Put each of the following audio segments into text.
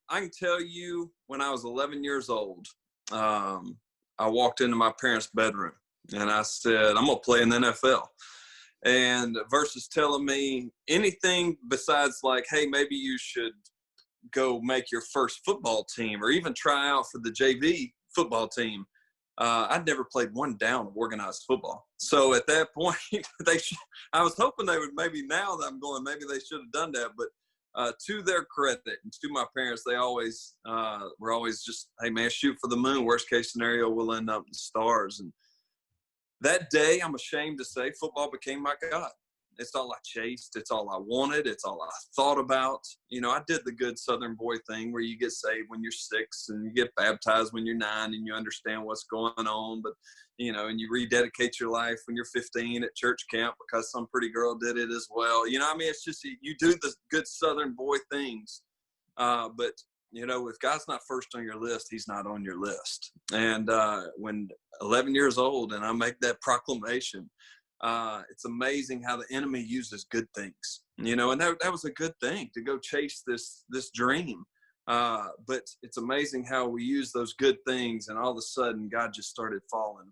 I can tell you when I was 11 years old, I walked into my parents' bedroom and I said, I'm going to play in the NFL. And versus telling me anything besides like, hey, maybe you should go make your first football team or even try out for the JV football team. I'd never played one down of organized football. So at that point, I was hoping they would, maybe now that I'm going, maybe they should have done that. But to their credit and to my parents, they always were always just, hey, man, shoot for the moon. Worst case scenario, we'll end up in the stars. And that day, I'm ashamed to say, football became my God. It's all I chased. It's all I wanted. It's all I thought about. You know, I did the good Southern boy thing where you get saved when you're 6 and you get baptized when you're 9 and you understand what's going on. But, you know, and you rededicate your life when you're 15 at church camp because some pretty girl did it as well. You know, I mean, it's just you do the good Southern boy things. But, you know, if God's not first on your list, he's not on your list. And when 11 years old and I make that proclamation, it's amazing how the enemy uses good things, you know, and that was a good thing to go chase this dream. But it's amazing how we use those good things and all of a sudden God just started falling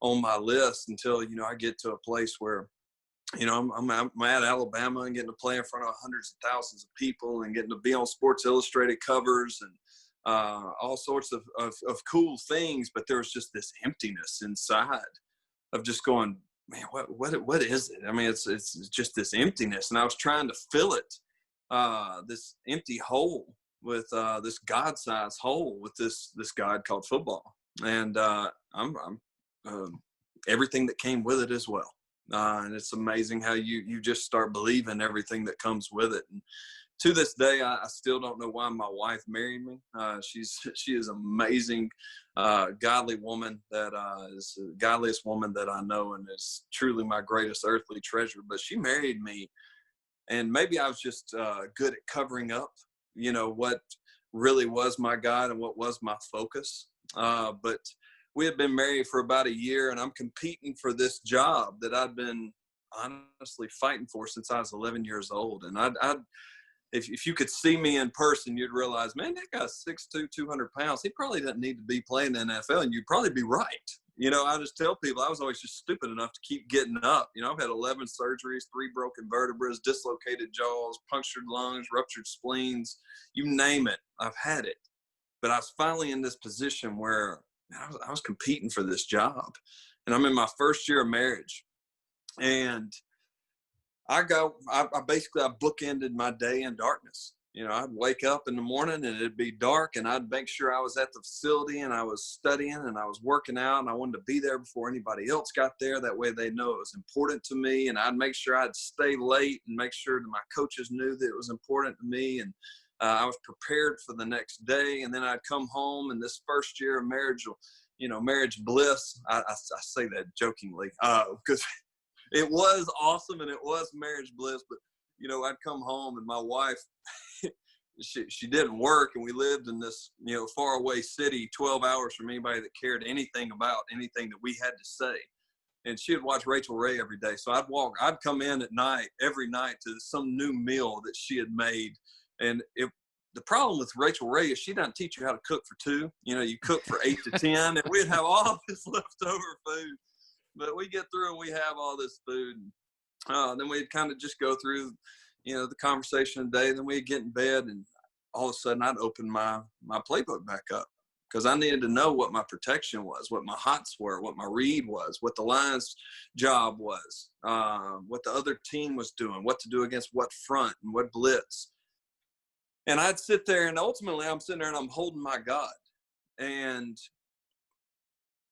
on my list until, you know, I get to a place where, you know, I'm at Alabama and getting to play in front of hundreds of thousands of people and getting to be on Sports Illustrated covers and all sorts of cool things. But there was just this emptiness inside of just going, man, what is it? I mean, it's just this emptiness. And I was trying to fill it, this empty hole with this God-sized hole with this God called football. And I'm everything that came with it as well. And it's amazing how you just start believing everything that comes with it. And to this day, I still don't know why my wife married me. She is amazing, godly woman that is the godliest woman that I know and is truly my greatest earthly treasure. But she married me, and maybe I was just good at covering up, you know, what really was my God and what was my focus. But we had been married for about a year, and I'm competing for this job that I'd been honestly fighting for since I was 11 years old. And if you could see me in person, you'd realize, man, that guy's 6'2", 200 pounds. He probably doesn't need to be playing in the NFL, and you'd probably be right. You know, I just tell people I was always just stupid enough to keep getting up. You know, I've had 11 surgeries, 3 broken vertebrae, dislocated jaws, punctured lungs, ruptured spleens, you name it, I've had it. But I was finally in this position where I was competing for this job. And I'm in my first year of marriage. And I bookended my day in darkness. You know, I'd wake up in the morning and it'd be dark, and I'd make sure I was at the facility and I was studying and I was working out, and I wanted to be there before anybody else got there. That way they know it was important to me. And I'd make sure I'd stay late and make sure that my coaches knew that it was important to me. And I was prepared for the next day. And then I'd come home, and this first year of marriage, you know, marriage bliss. I say that jokingly because it was awesome and it was marriage bliss. But, you know, I'd come home and my wife, she didn't work, and we lived in this, you know, faraway city, 12 hours from anybody that cared anything about anything that we had to say. And she would watch Rachel Ray every day. So I'd come in at night, every night, to some new meal that she had made. And the problem with Rachel Ray is she doesn't teach you how to cook for 2. You know, you cook for 8 to 10, and we'd have all this leftover food. But we get through and we have all this food. And then we'd kind of just go through, you know, the conversation of the day. Then we'd get in bed, and all of a sudden I'd open my playbook back up because I needed to know what my protection was, what my hots were, what my read was, what the line's job was, what the other team was doing, what to do against what front and what blitz. And I'd sit there, and ultimately I'm sitting there and I'm holding my God. And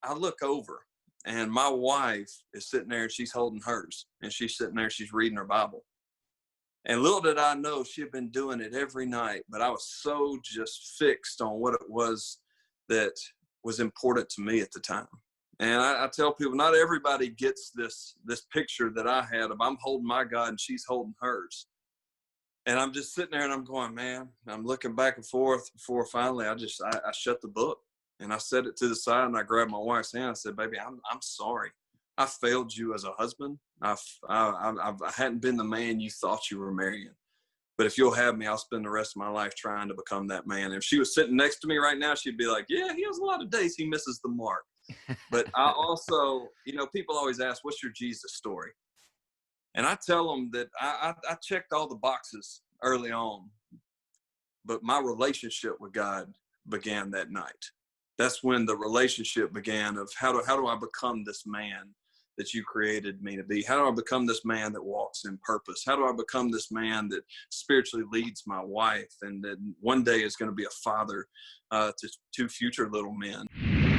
I look over, and my wife is sitting there and she's holding hers. And she's sitting there, she's reading her Bible. And little did I know she had been doing it every night. But I was so just fixed on what it was that was important to me at the time. And I tell people, not everybody gets this picture that I had of I'm holding my God and she's holding hers. And I'm just sitting there and I'm going, man, I'm looking back and forth before finally I shut the book, and I set it to the side, and I grabbed my wife's hand. I said, baby, I'm sorry. I failed you as a husband. I hadn't been the man you thought you were marrying, But if you'll have me, I'll spend the rest of my life trying to become that man. If she was sitting next to me right now, she'd be like, yeah, he has a lot of days he misses the mark. But I also, people always ask, what's your Jesus story? And I tell them that I checked all the boxes early on, but my relationship with God began that night. That's when the relationship began of how do I become this man that you created me to be? How do I become this man that walks in purpose? How do I become this man that spiritually leads my wife and that one day is going to be a father to two future little men?